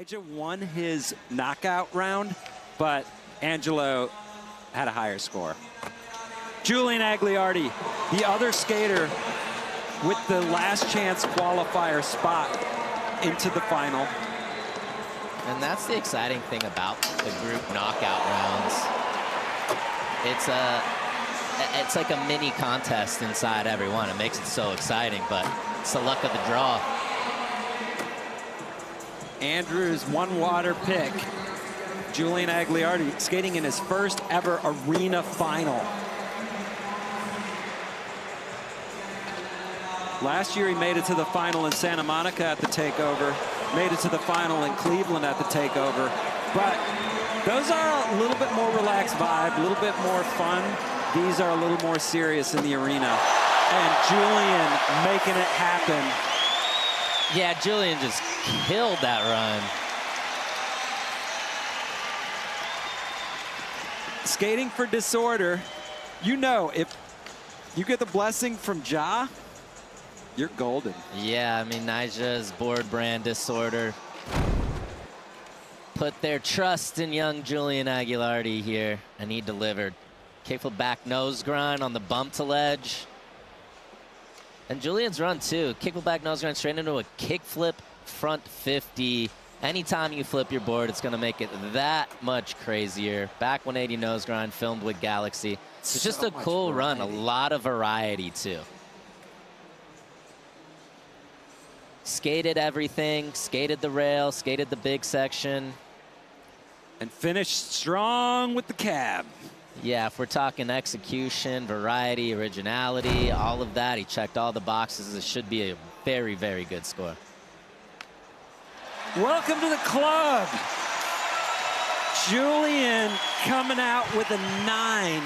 Nyjah won his knockout round, but Angelo had a higher score. Julian Agliardi, the other skater with the last chance qualifier spot into the final. And that's the exciting thing about the group knockout rounds. It's like a mini contest inside every one. It makes it so exciting, but it's the luck of the draw. Andrew's one water pick, Julian Agliardi, skating in his first ever arena final. Last year he made it to the final in Santa Monica at the takeover, made it to the final in Cleveland at the takeover, but those are a little bit more relaxed vibe, a little bit more fun. These are a little more serious in the arena. And Julian making it happen. Yeah, Julian just killed that run. Skating for disorder, you know, if you get the blessing from Ja, you're golden. Yeah, I mean, Nyjah's board brand disorder put their trust in young Julian Agliardi here, and he delivered. Kickflip back nose grind on the bump to ledge. And Julian's run too. Kickflip back nose grind straight into a kickflip front 50. Anytime you flip your board, it's going to make it that much crazier. Back 180 nose grind filmed with Galaxy. It's just a cool run. A lot of variety too. Skated everything, skated the rail, skated the big section. And finished strong with the cab. Yeah, if we're talking execution, variety, originality, all of that, he checked all the boxes. It should be a very, very good score. Welcome to the club. Julian coming out with a 9.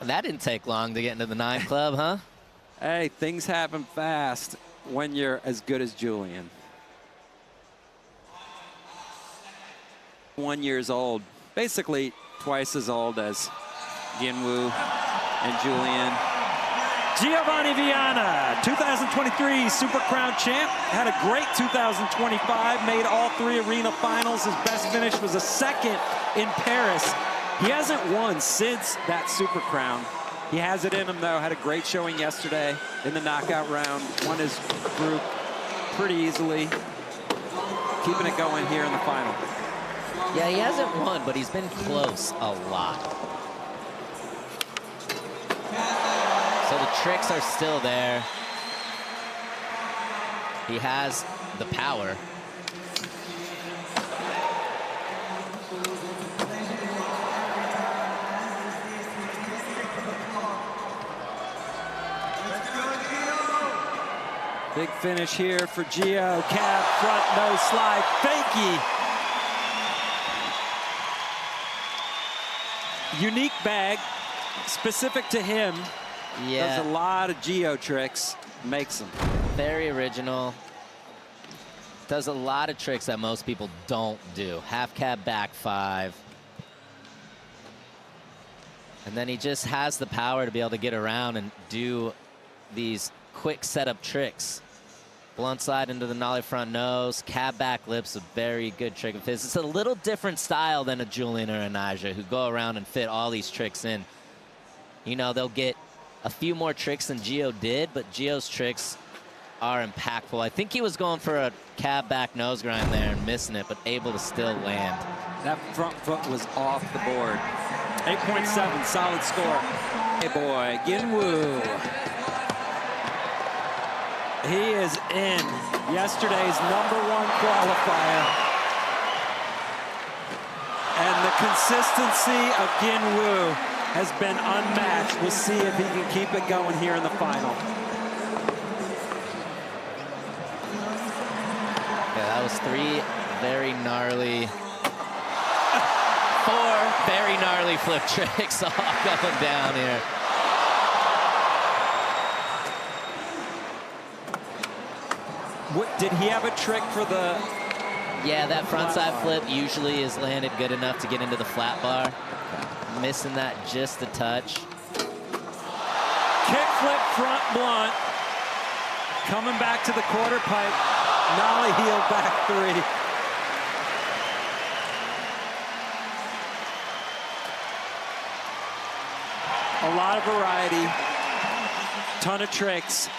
That didn't take long to get into the 9 club, huh? Hey, things happen fast when you're as good as Julian. 1 year old, basically twice as old as Ginwoo and Julian. Giovanni Vianna, 2023 Super Crown champ, had a great 2025, made all 3 arena finals. His best finish was a 2nd in Paris. He hasn't won since that Super Crown. He has it in him, though. Had a great showing yesterday in the knockout round. Won his group pretty easily. Keeping it going here in the final. Yeah, he hasn't won, but he's been close a lot. So the tricks are still there. He has the power. Big finish here for Gio. Cab, front, nose slide, fakie. Unique bag, specific to him. Yeah. Does a lot of Gio tricks, makes them. Very original. Does a lot of tricks that most people don't do. Half cab back 5. And then he just has the power to be able to get around and do these quick setup tricks. Blunt slide into the nollie front nose. Cab back lips, a very good trick of his. It's a little different style than a Julian or a Nyjah, who go around and fit all these tricks in. You know, they'll get a few more tricks than Gio did, but Gio's tricks are impactful. I think he was going for a cab back nose grind there and missing it, but able to still land. That front foot was off the board. 8.7, solid score. Hey boy, Ginwoo. He is in yesterday's #1 qualifier. And the consistency of Ginwoo has been unmatched. We'll see if he can keep it going here in the final. Yeah, that was 3 very gnarly, 4 very gnarly flip tricks all going down here. Did he have a trick for the... Yeah, that frontside flip usually is landed good enough to get into the flat bar. Missing that just a touch. Kick flip front blunt. Coming back to the quarter pipe. Nollie heel back 3. A lot of variety, ton of tricks.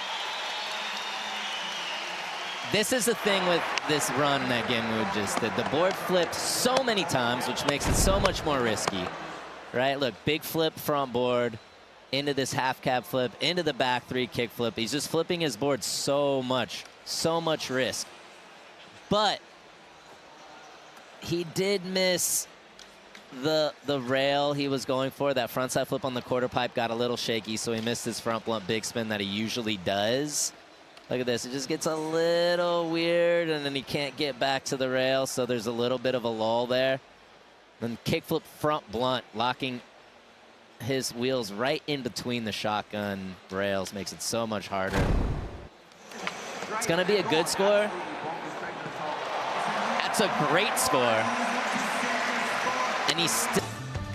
This is the thing with this run that Ginwoo just did. The board flipped so many times, which makes it so much more risky, right? Look, big flip front board into this half cab flip, into the back 3 kick flip. He's just flipping his board so much risk. But he did miss the rail he was going for. That frontside flip on the quarter pipe got a little shaky, so he missed his front blunt big spin that he usually does. Look at this, it just gets a little weird, and then he can't get back to the rail, so there's a little bit of a lull there. Then kickflip front blunt, locking his wheels right in between the shotgun rails, makes it so much harder. It's gonna be a good score. That's a great score. And he's still...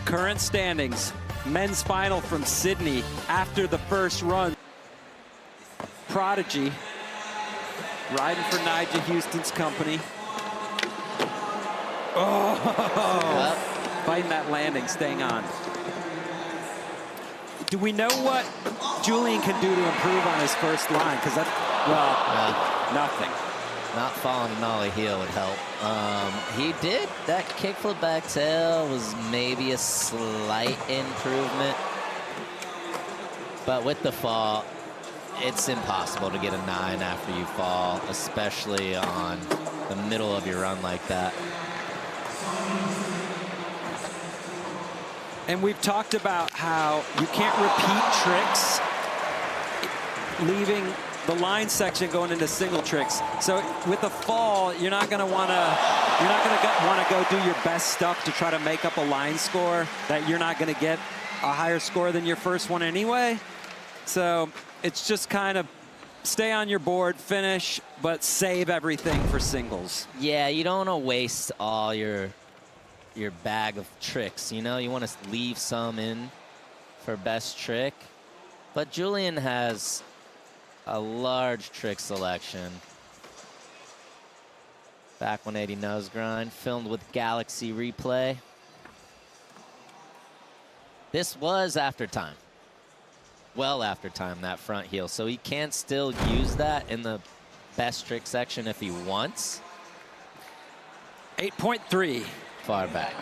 Current standings, men's final from Sydney after the first run. Prodigy, riding for Nyjah Houston's company. Oh, fighting that landing, staying on. Do we know what Julian can do to improve on his first line? Because that, well, nothing. Not falling to nollie heel would help. He did. That kickflip back tail was maybe a slight improvement. But with the fall, it's impossible to get a 9 after you fall, especially on the middle of your run like that. And we've talked about how you can't repeat tricks, leaving the line section going into single tricks. So with the fall, you're not going to want to go do your best stuff to try to make up a line score that you're not going to get a higher score than your first one anyway. So it's just kind of stay on your board, finish, but save everything for singles. Yeah, you don't want to waste all your bag of tricks, you know? You want to leave some in for best trick. But Julian has a large trick selection. Back 180 nose grind, filmed with Galaxy Replay. This was after time. Well after time, that front heel. So he can still use that in the best trick section if he wants. 8.3. Far back.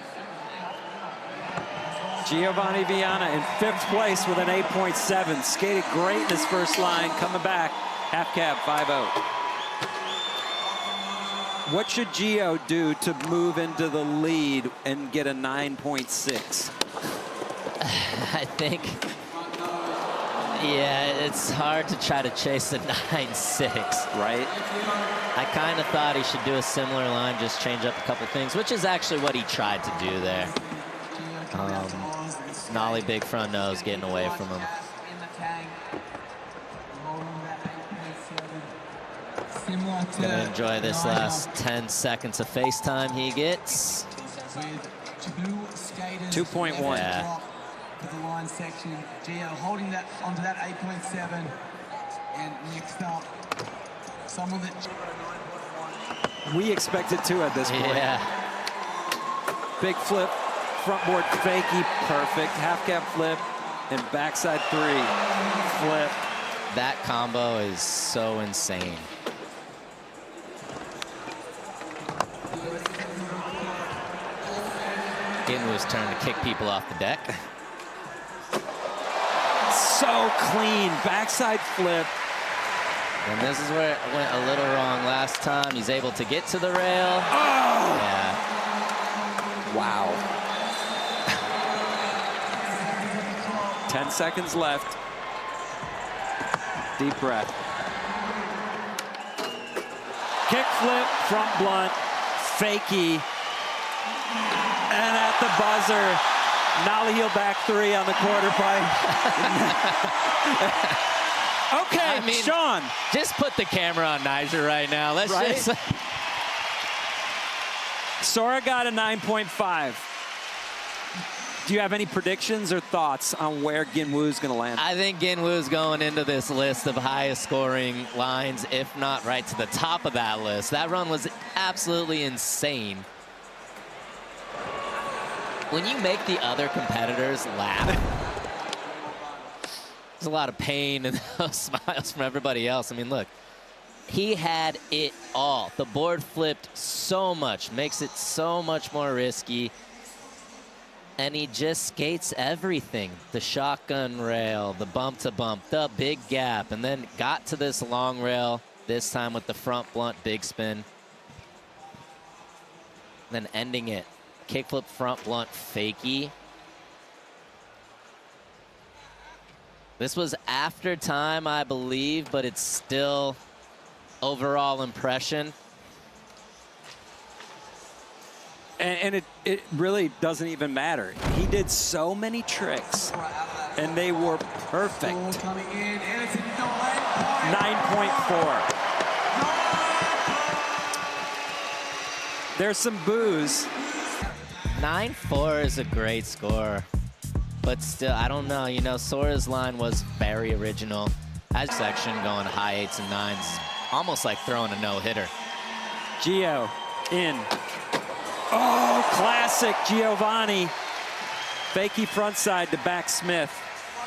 Giovanni Vianna in 5th place with an 8.7. Skated great in his first line, coming back. Half cab, 5-0. What should Gio do to move into the lead and get a 9.6? I think, yeah, it's hard to try to chase a 9.6. Right? I kind of thought he should do a similar line, just change up a couple things, which is actually what he tried to do there. Nollie big front nose getting away from him. Gonna enjoy this last 10 seconds of FaceTime he gets. 2.1. Yeah. The line section, Gio holding that onto that 8.7, and next up, someone that We expected 2 at this point. Yeah. Big flip, front board fakie, perfect. Half cab flip and backside 3 flip. That combo is so insane. Ginwoo's turn to kick people off the deck. So clean, backside flip. And this is where it went a little wrong last time. He's able to get to the rail. Oh! Yeah. Wow. 10 seconds left. Deep breath. Kick flip, front blunt, fakie. And at the buzzer, nollie heel back 3 on the quarter pipe. Okay, I mean, Sean. Just put the camera on Nyjah right now. Let's Right? just... Sora got a 9.5. Do you have any predictions or thoughts on where Ginwoo's going to land? I think Ginwoo's going into this list of highest scoring lines, if not right to the top of that list. That run was absolutely insane. When you make the other competitors laugh, there's a lot of pain in those smiles from everybody else. I mean, look, he had it all. The board flipped so much, makes it so much more risky. And he just skates everything. The shotgun rail, the bump to bump, the big gap, and then got to this long rail, this time with the front blunt big spin. Then ending it. Kickflip front blunt fakie. This was after time, I believe, but it's still overall impression. And it really doesn't even matter. He did so many tricks, and they were perfect. 9.4. There's some boos. 9.4 is a great score, but still, I don't know. You know, Sora's line was very original. As section going high 8s and 9s, almost like throwing a no-hitter. Gio in. Oh, classic Giovanni. Fakie frontside to back Smith,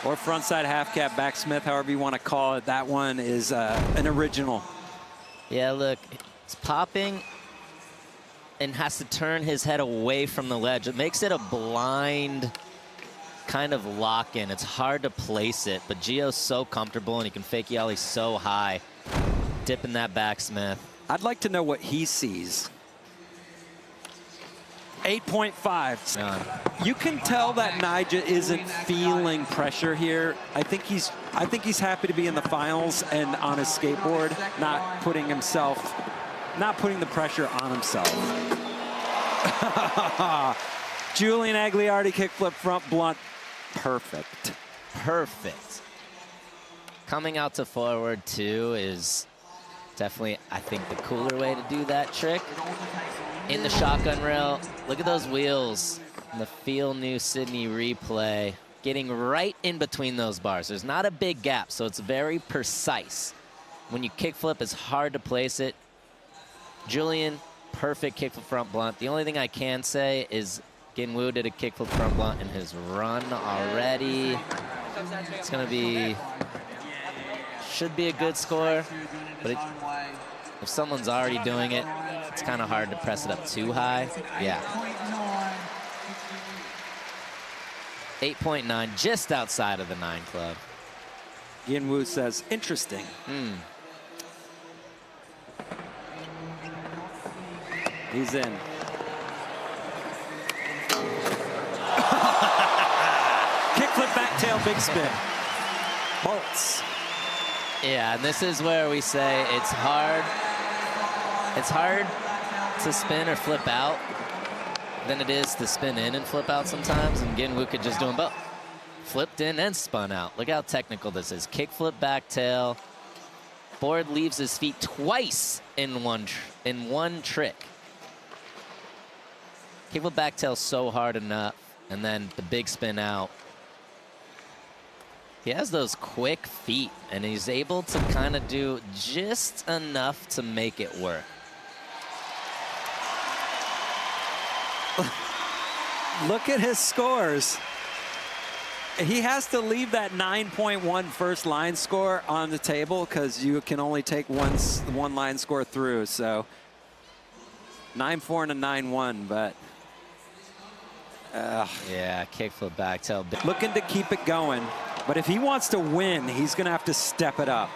or frontside half cap back Smith, however you want to call it. That one is an original. Yeah, look, it's popping and has to turn his head away from the ledge. It makes it a blind kind of lock-in. It's hard to place it, but Gio's so comfortable and he can fakie ollie so high, dipping that back Smith. I'd like to know what he sees. 8.5. You can tell that Nyjah isn't feeling pressure here. I think he's happy to be in the finals and on his skateboard, not putting the pressure on himself. Julian Agliardi kickflip front blunt. Perfect. Perfect. Coming out to forward two is definitely, I think, the cooler way to do that trick. In the shotgun rail, look at those wheels in the Feel New Sydney replay, getting right in between those bars. There's not a big gap, so it's very precise. When you kickflip, it's hard to place it. Julian, perfect kickflip front blunt. The only thing I can say is Ginwoo did a kickflip front blunt in his run already. It's gonna be, should be a good score, but if someone's already doing it, it's kind of hard to press it up too high. Yeah. 8.9, just outside of the 9 club. Ginwoo says, interesting. He's in. Kickflip back tail, big spin. Bolts. Yeah, and this is where we say it's hard. It's hard to spin or flip out than it is to spin in and flip out sometimes, and Ginwoo could just do them both. Flipped in and spun out. Look how technical this is. Kickflip back tail. Board leaves his feet twice in one trick. Kickflip back tail so hard enough, and then the big spin out. He has those quick feet, and he's able to kind of do just enough to make it work. Look at his scores. He has to leave that 9.1 first line score on the table because you can only take one line score through. So 9.4 and a 9.1, but yeah, kickflip back tail. Looking to keep it going, but if he wants to win, he's going to have to step it up.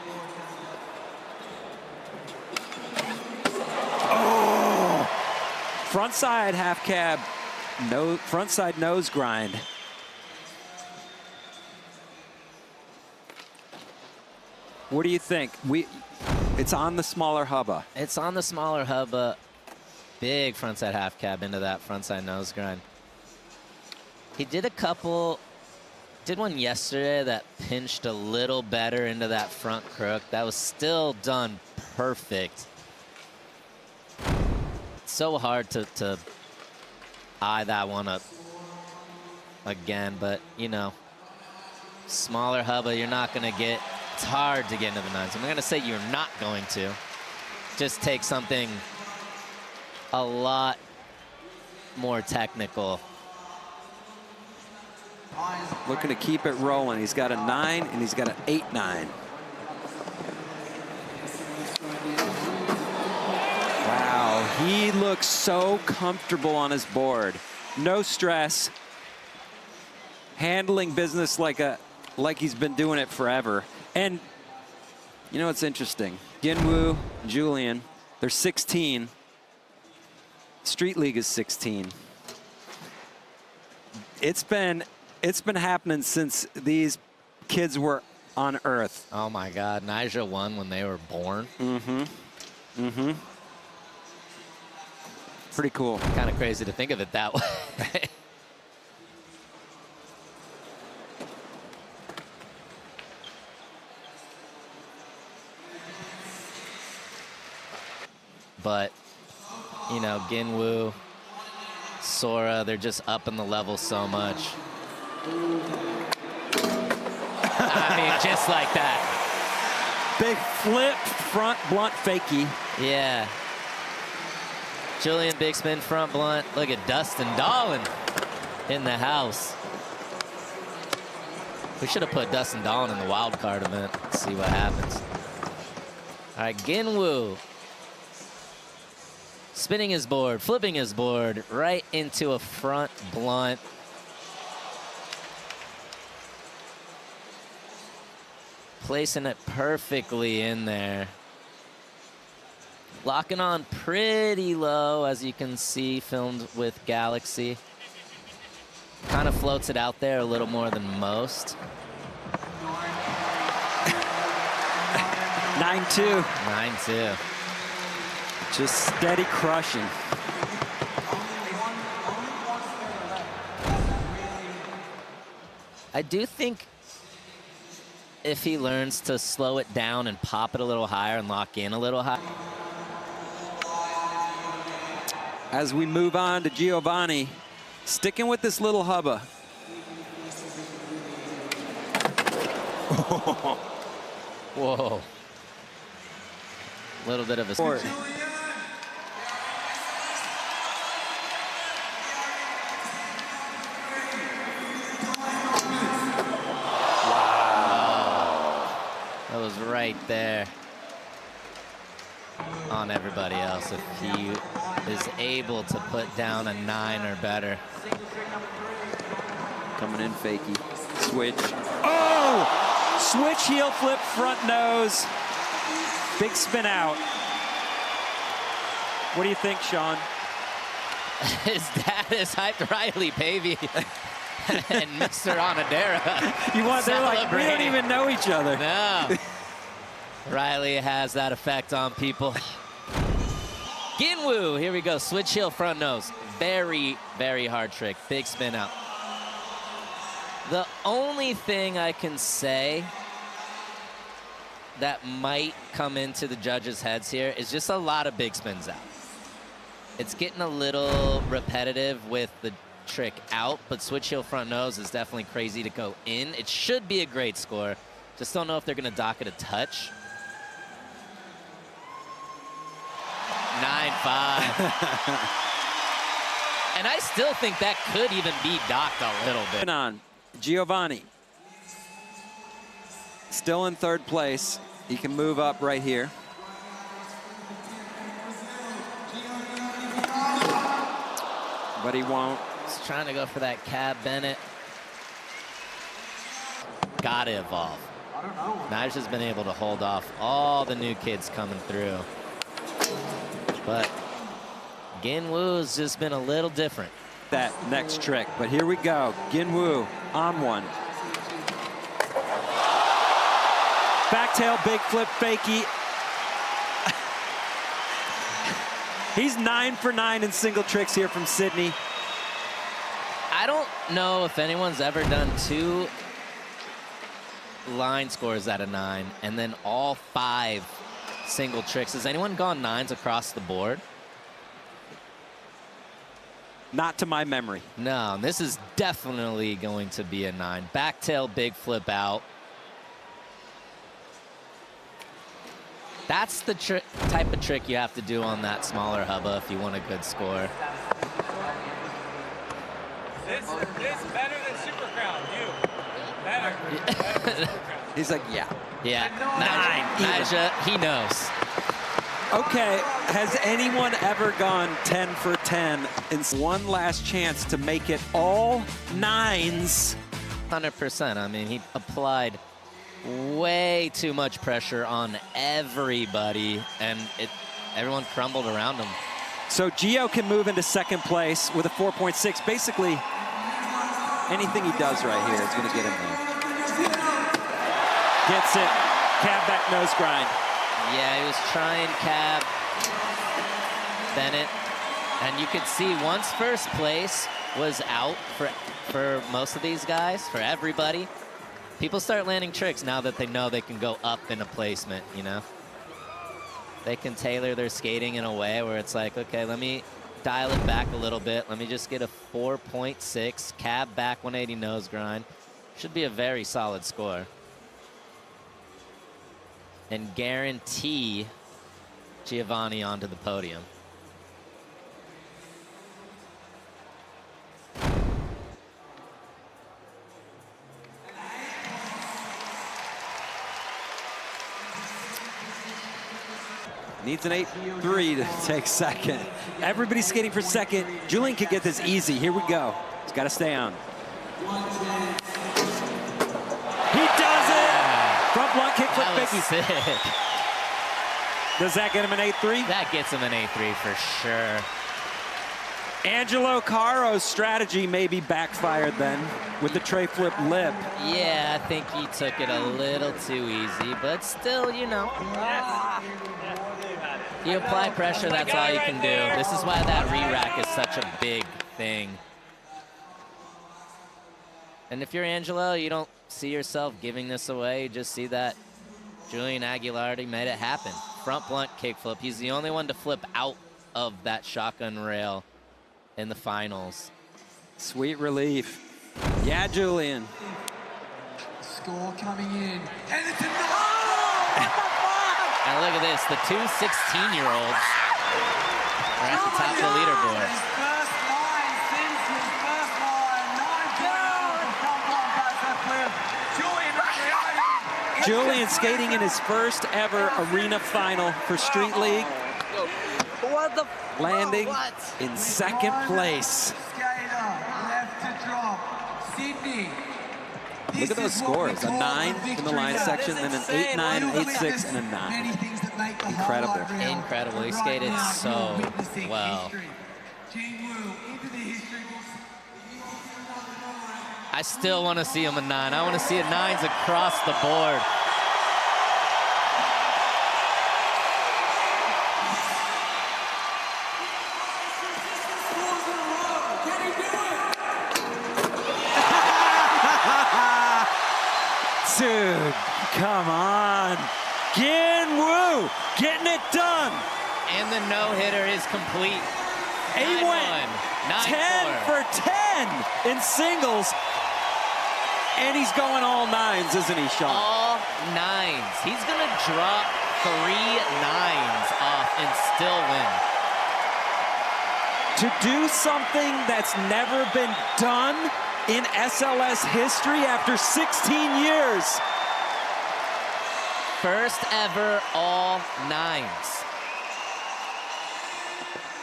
Oh! Frontside half cab, no frontside nose grind. What do you think? It's on the smaller hubba. It's on the smaller hubba. Big frontside half cab into that frontside nose grind. He did a couple, did one yesterday that pinched a little better into that front crook. That was still done perfect. It's so hard to eye that one up. again, but, you know, smaller hubba, you're not going to get, it's hard to get into the nines. I'm going to say you're not going to. Just take something a lot more technical. Looking to keep it rolling. He's got a 9 and he's got an 8-9. Wow, he looks so comfortable on his board. No stress. Handling business like he's been doing it forever. And you know what's interesting? Ginwoo, Julian, they're 16. Street League is 16. It's been happening since these kids were on Earth. Oh my God, Nyjah won when they were born. Mm-hmm. Mm-hmm. Pretty cool. Kind of crazy to think of it that way. But, you know, Ginwoo, Sora, they're just upping the level so much. I mean, just like that. Big flip, front blunt fakie. Yeah. Julian, big spin, front blunt. Look at Dustin Dolan in the house. We should have put Dustin Dolan in the wild card event. Let's see what happens. All right, Ginwoo. Spinning his board, flipping his board right into a front blunt. Placing it perfectly in there. Locking on pretty low, as you can see, filmed with Galaxy. Kind of floats it out there a little more than most. 9-2. 9-2. Just steady crushing. I do think if he learns to slow it down and pop it a little higher and lock in a little higher. As we move on to Giovanni, sticking with this little hubba. Whoa. A little bit of a sport. That was right there on everybody else if he is able to put down a 9 or better. Coming in fakie. Switch. Oh! Switch heel flip front nose. Big spin out. What do you think, Sean? His dad is hyped Riley Pavey and Mr. Onodera. They're like, we don't even know each other. No. Riley has that effect on people. Ginwoo, here we go. Switch heel front nose. Very, very hard trick. Big spin out. The only thing I can say that might come into the judges' heads here is just a lot of big spins out. It's getting a little repetitive with the trick out, but switch heel front nose is definitely crazy to go in. It should be a great score. Just don't know if they're going to dock it a touch. 9-5. And I still think that could even be docked a little bit. On Giovanni. Still in third place. He can move up right here. But he won't. He's trying to go for that cab Bennett. Gotta evolve. Nyjah's been able to hold off all the new kids coming through. But Ginwoo's just been a little different. That next trick, but here we go. Ginwoo on one. Back tail, big flip, fakie. He's 9 for 9 in single tricks here from Sydney. I don't know if anyone's ever done 2 line scores at a 9 and then all 5 single tricks. Has anyone gone 9s across the board? Not to my memory. No, this is definitely going to be a 9. Backtail big flip out. That's the type of trick you have to do on that smaller hubba if you want a good score. This better than Super Crown. Better. He's like, yeah. Yeah, 9. Nyjah, he knows. Okay, has anyone ever gone 10 for 10 in one last chance to make it all 9s? 100%. I mean, he applied way too much pressure on everybody, and everyone crumbled around him. So Gio can move into second place with a 4.6. Basically, anything he does right here is going to get him there. Gets it. Cab back nose grind. Yeah, he was trying cab Bennett, and you could see once first place was out for most of these guys, for everybody, people start landing tricks now that they know they can go up in a placement, you know? They can tailor their skating in a way where it's like, okay, let me dial it back a little bit. Let me just get a 4.6, cab back 180 nose grind. Should be a very solid score. And guarantee Giovanni onto the podium. Needs an 8.3 to take second. Everybody's skating for second. Julian could get this easy. Here we go. He's got to stay on. He does it! Front blunt kickflip That was Vicky. sick. Does that get him an 8.3? That gets him an 8.3 for sure. Angelo Caro's strategy maybe backfired then with the tray flip lip. Yeah, I think he took it a little too easy, but still, you know. You apply pressure, that's all you can do. This is why that re-rack is such a big thing. And if you're Angelo, you don't see yourself giving this away. You just see that Julian Agliardi made it happen. Front blunt kickflip. He's the only one to flip out of that shotgun rail in the finals. Sweet relief. Yeah, Julian. Score coming in. And it's a And look at this, the two 16-year-olds are at the top of the leaderboard. His first line since his first line. 9 Julian skating in his first ever arena final for Street League. What the? Landing in second place. Skater left to drop. Sydney. Look at those scores. A 9 in the line section, then an 8, 9, 8, 6, and a 9. Incredible. Incredible. He skated so well. I still want to see him a 9. I want to see a 9s across the board. Dude, come on. Ginwoo getting it done. And the no-hitter is complete. He went 10 for 10 in singles. And he's going all 9s, isn't he, Sean? All 9s. He's going to drop 3 9s off and still win. To do something that's never been done in SLS history after 16 years. First ever all 9s.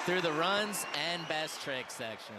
Through the runs and best trick section.